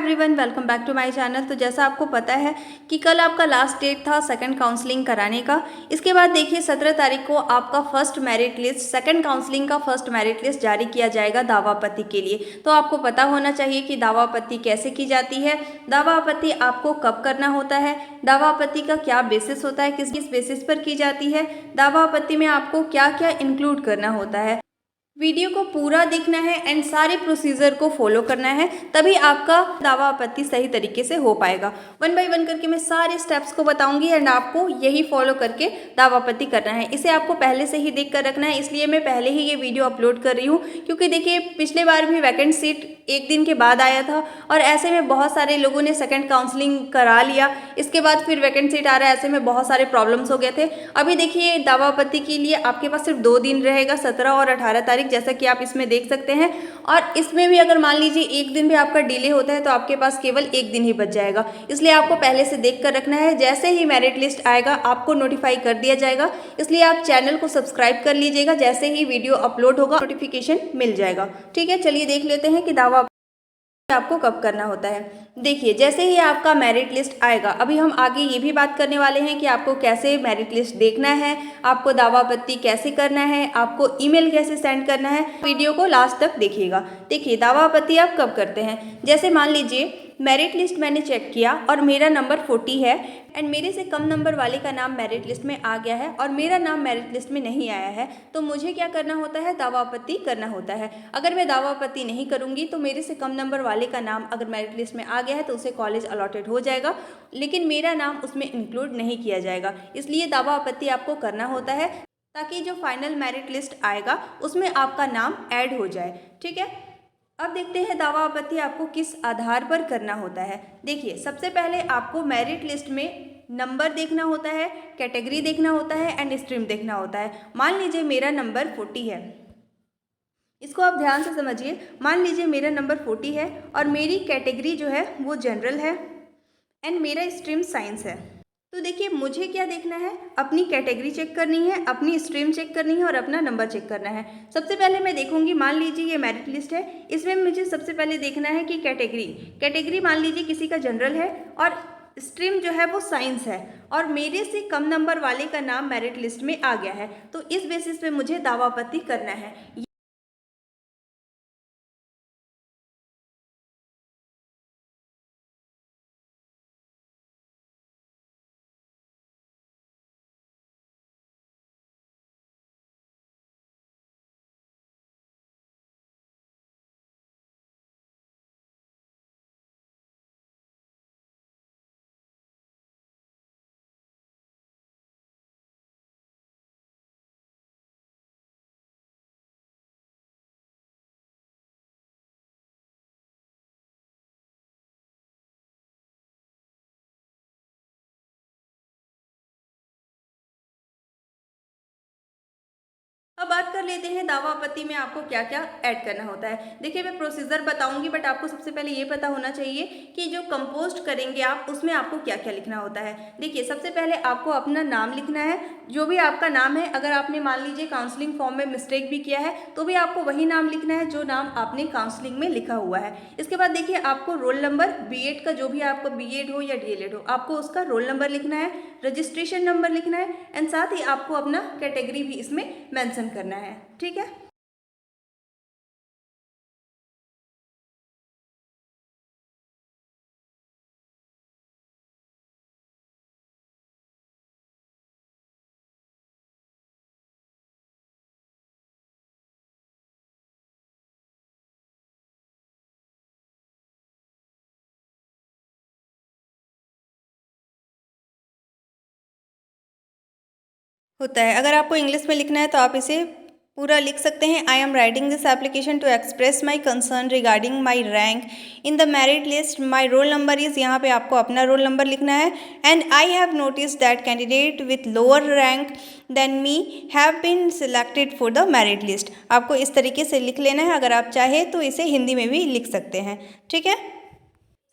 Everyone, welcome back to my channel. तो जैसा आपको पता है कि कल आपका लास्ट डेट था सेकंड काउंसलिंग कराने का। इसके बाद देखिए 17 तारीख को आपका first merit list, second counselling का फर्स्ट मेरिट लिस्ट जारी किया जाएगा दावा आपत्ति के लिए। तो आपको पता होना चाहिए कि दावा आपत्ति कैसे की जाती है, दावा आपत्ति आपको कब करना होता है, दावा आपत्ति का क्या बेसिस होता है, किस किस बेसिस पर की जाती है, दावा आपत्ति में आपको क्या क्या इंक्लूड करना होता है। वीडियो को पूरा देखना है एंड सारे प्रोसीजर को फॉलो करना है, तभी आपका दावा आपत्ति सही तरीके से हो पाएगा। वन बाय वन करके मैं सारे स्टेप्स को बताऊंगी एंड आपको यही फॉलो करके दावा आपत्ति करना है। इसे आपको पहले से ही देख कर रखना है, इसलिए मैं पहले ही ये वीडियो अपलोड कर रही हूँ, क्योंकि देखिए पिछले बार भी वैकेंट सीट एक दिन के बाद आया था और ऐसे में बहुत सारे लोगों ने सेकंड काउंसलिंग करा लिया, इसके बाद फिर वैकेंट सीट आ रहा है, ऐसे में बहुत सारे प्रॉब्लम्स हो गए थे। अभी देखिए दावा आपत्ति के लिए आपके पास सिर्फ 2 दिन रहेगा, 17 और 18 तारीख, जैसा कि आप इसमें देख सकते हैं। और इसमें भी अगर मान लीजिए एक दिन भी आपका डिले होता है तो आपके पास केवल एक दिन ही बच जाएगा, इसलिए आपको पहले से देख कर रखना है। जैसे ही मेरिट लिस्ट आएगा आपको नोटिफाई कर दिया जाएगा, इसलिए आप चैनल को सब्सक्राइब कर लीजिएगा। जैसे ही वीडियो अपलोड होगा नोटिफिकेशन मिल जाएगा। ठीक है, चलिए देख लेते हैं कि दावा आपको कब करना होता है। देखिए जैसे ही आपका मेरिट लिस्ट आएगा, अभी हम आगे ये भी बात करने वाले हैं कि आपको कैसे मेरिट लिस्ट देखना है, आपको दावा आपत्ति कैसे करना है, आपको ईमेल कैसे सेंड करना है। वीडियो को लास्ट तक देखिएगा। देखिए दावा आपत्ति आप कब करते हैं, जैसे मान लीजिए मेरिट लिस्ट मैंने चेक किया और मेरा नंबर 40 है एंड मेरे से कम नंबर वाले का नाम मेरिट लिस्ट में आ गया है और मेरा नाम मेरिट लिस्ट में नहीं आया है, तो मुझे क्या करना होता है, दावा आपत्ति करना होता है। अगर मैं दावा आपत्ति नहीं करूंगी तो मेरे से कम नंबर वाले का नाम अगर मेरिट लिस्ट में आ गया है तो उसे कॉलेज अलॉटेड हो जाएगा, लेकिन मेरा नाम उसमें इंक्लूड नहीं किया जाएगा। इसलिए दावा आपत्ति आपको करना होता है ताकि जो फाइनल मेरिट लिस्ट आएगा उसमें आपका नाम ऐड हो जाए। ठीक है, अब देखते हैं दावा आपत्ति आपको किस आधार पर करना होता है। देखिए सबसे पहले आपको मेरिट लिस्ट में नंबर देखना होता है, कैटेगरी देखना होता है एंड स्ट्रीम देखना होता है। मान लीजिए मेरा नंबर 40 है, इसको आप ध्यान से समझिए। मान लीजिए मेरा नंबर 40 है और मेरी कैटेगरी जो है वो जनरल है एंड मेरा स्ट्रीम साइंस है। तो देखिए मुझे क्या देखना है, अपनी कैटेगरी चेक करनी है, अपनी स्ट्रीम चेक करनी है और अपना नंबर चेक करना है। सबसे पहले मैं देखूंगी, मान लीजिए ये मेरिट लिस्ट है, इसमें मुझे सबसे पहले देखना है कि कैटेगरी मान लीजिए किसी का जनरल है और स्ट्रीम जो है वो साइंस है और मेरे से कम नंबर वाले का नाम मेरिट लिस्ट में आ गया है, तो इस बेसिस पे मुझे दावा आपत्ति करना है। अब बात कर लेते हैं दावा आपत्ति में आपको क्या क्या ऐड करना होता है। देखिए मैं प्रोसीजर बताऊंगी, बट आपको सबसे पहले ये पता होना चाहिए कि जो कंपोस्ट करेंगे आप उसमें आपको क्या क्या लिखना होता है। देखिए सबसे पहले आपको अपना नाम लिखना है, जो भी आपका नाम है। अगर आपने मान लीजिए काउंसलिंग फॉर्म में मिस्टेक भी किया है तो भी आपको वही नाम लिखना है जो नाम आपने काउंसलिंग में लिखा हुआ है। इसके बाद देखिए आपको रोल नंबर, बीएड का जो भी आपका बीएड हो या डीएलएड हो, आपको उसका रोल नंबर लिखना है, रजिस्ट्रेशन नंबर लिखना है एंड साथ ही आपको अपना कैटेगरी भी इसमें मेंशन करना है। ठीक है, होता है। अगर आपको इंग्लिश में लिखना है तो आप इसे पूरा लिख सकते हैं। I am writing this application to express my concern regarding my rank in the merit list, my roll number is, यहाँ पे आपको अपना रोल नंबर लिखना है। And I have notice that candidate with lower rank than me have been selected for the merit list. आपको इस तरीके से लिख लेना है। अगर आप चाहें तो इसे हिंदी में भी लिख सकते हैं। ठीक है,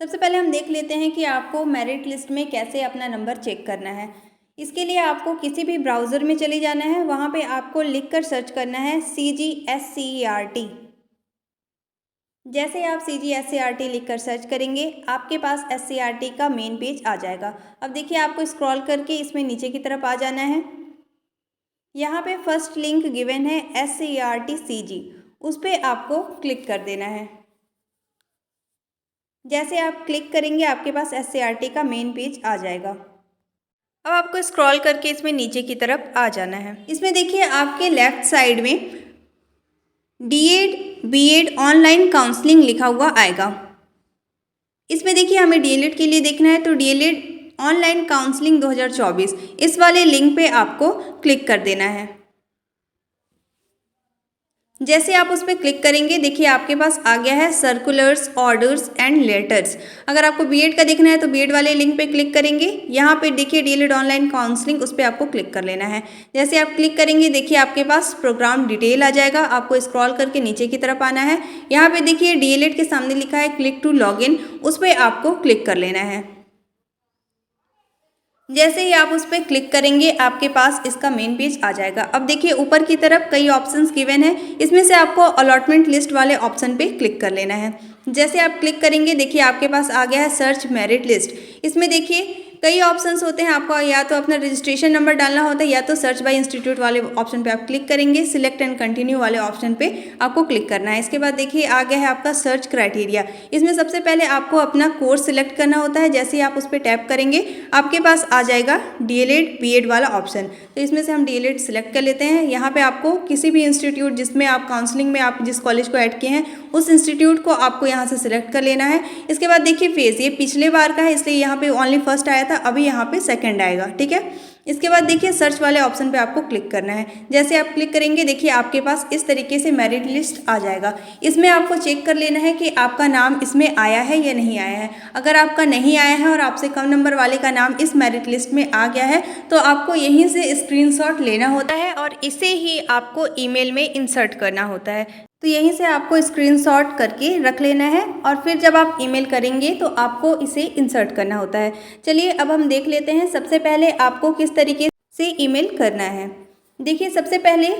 सबसे पहले हम देख लेते हैं कि आपको मेरिट लिस्ट में कैसे अपना नंबर चेक करना है। इसके लिए आपको किसी भी ब्राउज़र में चले जाना है, वहाँ पे आपको लिख कर सर्च करना है CGSCERT। जैसे आप CGSCRT लिख कर सर्च करेंगे, आपके पास SCRT का मेन पेज आ जाएगा। अब देखिए आपको स्क्रॉल करके इसमें नीचे की तरफ आ जाना है। यहाँ पे फर्स्ट लिंक गिवन है SCERT CG, उस पर आपको क्लिक कर देना है। जैसे आप क्लिक करेंगे आपके पास SCERT का मेन पेज आ जाएगा। अब आपको स्क्रॉल करके इसमें नीचे की तरफ आ जाना है। इसमें देखिए आपके लेफ्ट साइड में DED BEd ऑनलाइन काउंसलिंग लिखा हुआ आएगा। इसमें देखिए हमें DLED के लिए देखना है, तो DLED ऑनलाइन काउंसलिंग 2024 इस वाले लिंक पे आपको क्लिक कर देना है। जैसे आप उस पर क्लिक करेंगे देखिए आपके पास आ गया है सर्कुलर्स, ऑर्डर्स एंड लेटर्स। अगर आपको बीएड का देखना है तो बीएड वाले लिंक पे क्लिक करेंगे। यहाँ पे देखिए डीएलएड ऑनलाइन काउंसलिंग, उस पर आपको क्लिक कर लेना है। जैसे आप क्लिक करेंगे देखिए आपके पास प्रोग्राम डिटेल आ जाएगा। आपको स्क्रॉल करके नीचे की तरफ आना है। यहाँ पे देखिए डीएलएड के सामने लिखा है क्लिक टू लॉग इन, उस पर आपको क्लिक कर लेना है। जैसे ही आप उस पर क्लिक करेंगे आपके पास इसका मेन पेज आ जाएगा। अब देखिए ऊपर की तरफ कई ऑप्शंस गिवन है, इसमें से आपको अलॉटमेंट लिस्ट वाले ऑप्शन पे क्लिक कर लेना है। जैसे आप क्लिक करेंगे देखिए आपके पास आ गया है सर्च मेरिट लिस्ट। इसमें देखिए कई ऑप्शंस होते हैं, आपको या तो अपना रजिस्ट्रेशन नंबर डालना होता है या तो सर्च बाय इंस्टीट्यूट वाले ऑप्शन पे आप क्लिक करेंगे। सिलेक्ट एंड कंटिन्यू वाले ऑप्शन पे आपको क्लिक करना है। इसके बाद देखिए आ गया है आपका सर्च क्राइटेरिया। इसमें सबसे पहले आपको अपना कोर्स सिलेक्ट करना होता है। जैसे ही आप उस पर टैप करेंगे आपके पास आ जाएगा डीएलएड बीएड वाला ऑप्शन। तो इसमें से हम डीएलएड सिलेक्ट कर लेते हैं। यहाँ पे आपको किसी भी इंस्टीट्यूट जिसमें आप काउंसलिंग में आप जिस कॉलेज को ऐड किए हैं उस इंस्टीट्यूट को आपको यहाँ से सिलेक्ट कर लेना है। इसके बाद देखिए फेज, ये पिछले बार का है इसलिए यहाँ पे ओनली फर्स्ट आया था, अभी यहाँ पे सेकंड आएगा, ठीक है। इसके बाद देखिए सर्च वाले ऑप्शन पे आपको क्लिक करना है। जैसे आप क्लिक करेंगे देखिए आपके पास इस तरीके से मेरिट लिस्ट आ जाएगा। इसमें आपको चेक कर लेना है कि आपका नाम इसमें आया है या नहीं आया है। अगर आपका नहीं आया है और आपसे कम नंबर वाले का नाम इस मेरिट लिस्ट में आ गया है तो आपको यहीं से स्क्रीनशॉट लेना होता है और इसे ही आपको ईमेल में इंसर्ट करना होता है। तो यहीं से आपको स्क्रीनशॉट करके रख लेना है और फिर जब आप ईमेल करेंगे तो आपको इसे इंसर्ट करना होता है। चलिए अब हम देख लेते हैं सबसे पहले आपको किस तरीके से ईमेल करना है। देखिए सबसे पहले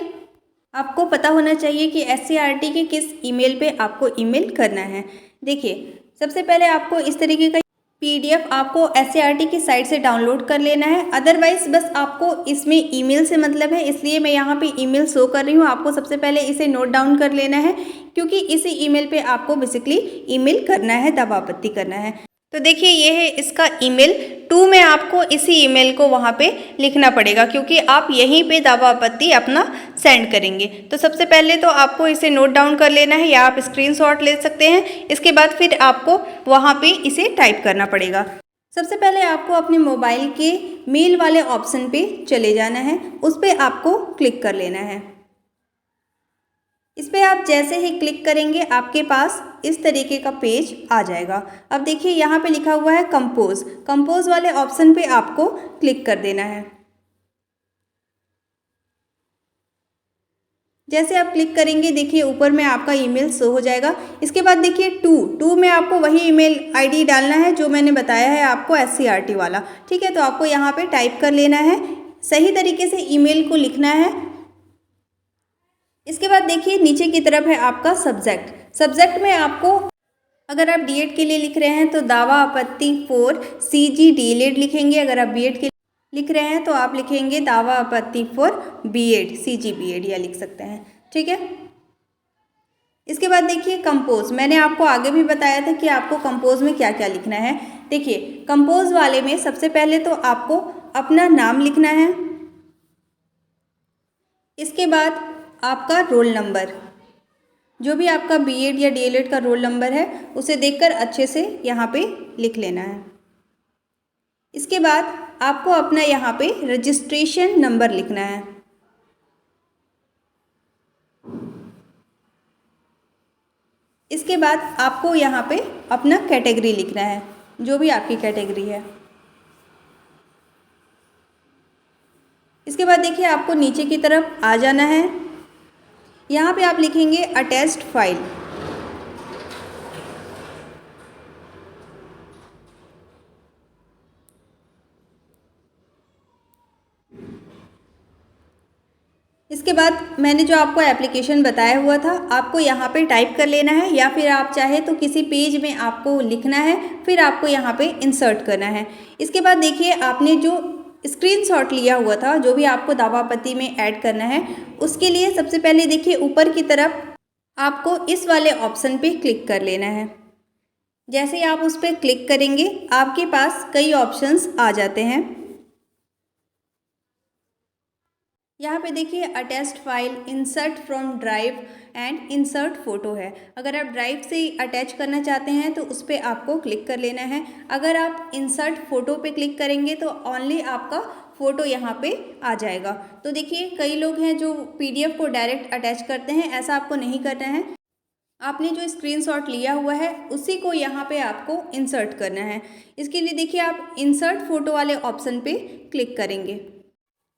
आपको पता होना चाहिए कि SCERT के किस ईमेल पे आपको ईमेल करना है। देखिए सबसे पहले आपको इस तरीके का PDF आपको SCERT की साइट से डाउनलोड कर लेना है। अदरवाइज बस आपको इसमें ईमेल से मतलब है, इसलिए मैं यहाँ पे ईमेल शो कर रही हूँ। आपको सबसे पहले इसे नोट डाउन कर लेना है क्योंकि इसी ईमेल पे आपको बेसिकली ईमेल करना है, दबापत्ती करना है। तो देखिए ये है इसका ईमेल। 2 में आपको इसी ईमेल को वहाँ पे लिखना पड़ेगा क्योंकि आप यहीं पे दावा-आपत्ति अपना सेंड करेंगे। तो सबसे पहले तो आपको इसे नोट डाउन कर लेना है या आप स्क्रीनशॉट ले सकते हैं। इसके बाद फिर आपको वहाँ पे इसे टाइप करना पड़ेगा। सबसे पहले आपको अपने मोबाइल के मेल वाले ऑप्शन पे चले जाना है, उस पर आपको क्लिक कर लेना है। इस पर आप जैसे ही क्लिक करेंगे आपके पास इस तरीके का पेज आ जाएगा। अब देखिए यहाँ पे लिखा हुआ है कंपोज। कंपोज वाले ऑप्शन पे आपको क्लिक कर देना है। जैसे आप क्लिक करेंगे देखिए ऊपर में आपका ईमेल शो हो जाएगा। इसके बाद देखिए टू में आपको वही ईमेल आईडी डालना है जो मैंने बताया है आपको SCERT वाला, ठीक है। तो आपको यहाँ पे टाइप कर लेना है, सही तरीके से ईमेल को लिखना है। इसके बाद देखिए नीचे की तरफ है आपका सब्जेक्ट। सब्जेक्ट में आपको अगर आप डीएड के लिए लिख रहे हैं तो दावा आपत्ति फॉर CG डीएलएड लिखेंगे। अगर आप बीएड के लिख रहे हैं तो आप लिखेंगे दावा आपत्ति फॉर बीएड CG बीएड या लिख सकते हैं, ठीक है। इसके बाद देखिए कंपोज, मैंने आपको आगे भी बताया था कि आपको कंपोज में क्या क्या लिखना है। देखिए कंपोज वाले में सबसे पहले तो आपको अपना नाम लिखना है। इसके बाद आपका रोल नंबर, जो भी आपका बीएड या डीएलएड का रोल नंबर है उसे देखकर अच्छे से यहाँ पे लिख लेना है। इसके बाद आपको अपना यहाँ पे रजिस्ट्रेशन नंबर लिखना है। इसके बाद आपको यहाँ पे अपना कैटेगरी लिखना है, जो भी आपकी कैटेगरी है। इसके बाद देखिए आपको नीचे की तरफ आ जाना है। यहाँ पे आप लिखेंगे अटैच्ड फाइल। इसके बाद मैंने जो आपको एप्लीकेशन बताया हुआ था, आपको यहाँ पे टाइप कर लेना है, या फिर आप चाहे तो किसी पेज में आपको लिखना है, फिर आपको यहाँ पे इंसर्ट करना है। इसके बाद देखिए आपने जो स्क्रीनशॉट लिया हुआ था, जो भी आपको दावा आपत्ति में ऐड करना है, उसके लिए सबसे पहले देखिए ऊपर की तरफ आपको इस वाले ऑप्शन पे क्लिक कर लेना है। जैसे ही आप उस पर क्लिक करेंगे, आपके पास कई ऑप्शंस आ जाते हैं। यहाँ पे देखिए attached file, insert from drive and insert photo है। अगर आप ड्राइव से अटैच करना चाहते हैं तो उस पर आपको क्लिक कर लेना है। अगर आप इंसर्ट फोटो पे क्लिक करेंगे तो ओनली आपका फ़ोटो यहाँ पे आ जाएगा। तो देखिए कई लोग हैं जो पीडीएफ को डायरेक्ट अटैच करते हैं, ऐसा आपको नहीं करना है। आपने जो स्क्रीनशॉट लिया हुआ है उसी को यहाँ पे आपको इंसर्ट करना है। इसके लिए देखिए आप इंसर्ट फोटो वाले ऑप्शन पे क्लिक करेंगे।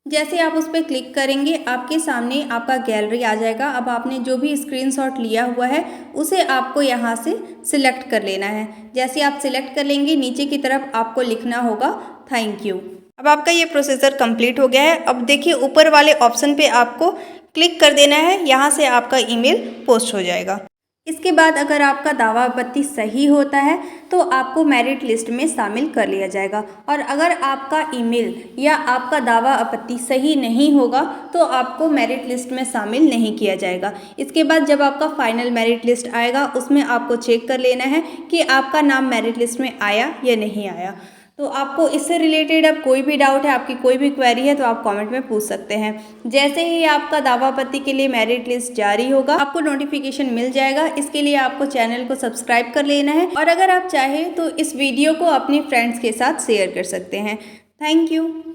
जैसे आप उस पर क्लिक करेंगे, आपके सामने आपका गैलरी आ जाएगा। अब आपने जो भी स्क्रीनशॉट लिया हुआ है उसे आपको यहाँ से सिलेक्ट कर लेना है। जैसे आप सिलेक्ट कर लेंगे, नीचे की तरफ आपको लिखना होगा थैंक यू। अब आपका ये प्रोसीजर कंप्लीट हो गया है। अब देखिए ऊपर वाले ऑप्शन पे आपको क्लिक कर देना है, यहाँ से आपका ईमेल पोस्ट हो जाएगा। इसके बाद अगर आपका दावा आपत्ति सही होता है तो आपको मेरिट लिस्ट में शामिल कर लिया जाएगा, और अगर आपका ईमेल या आपका दावा आपत्ति सही नहीं होगा तो आपको मेरिट लिस्ट में शामिल नहीं किया जाएगा। इसके बाद जब आपका फाइनल मेरिट लिस्ट आएगा उसमें आपको चेक कर लेना है कि आपका नाम मेरिट लिस्ट में आया या नहीं आया। तो आपको इससे रिलेटेड अब कोई भी डाउट है, आपकी कोई भी क्वेरी है तो आप कमेंट में पूछ सकते हैं। जैसे ही आपका दावा आपत्ति के लिए मेरिट लिस्ट जारी होगा आपको नोटिफिकेशन मिल जाएगा। इसके लिए आपको चैनल को सब्सक्राइब कर लेना है, और अगर आप चाहें तो इस वीडियो को अपने फ्रेंड्स के साथ शेयर कर सकते हैं। Thank you.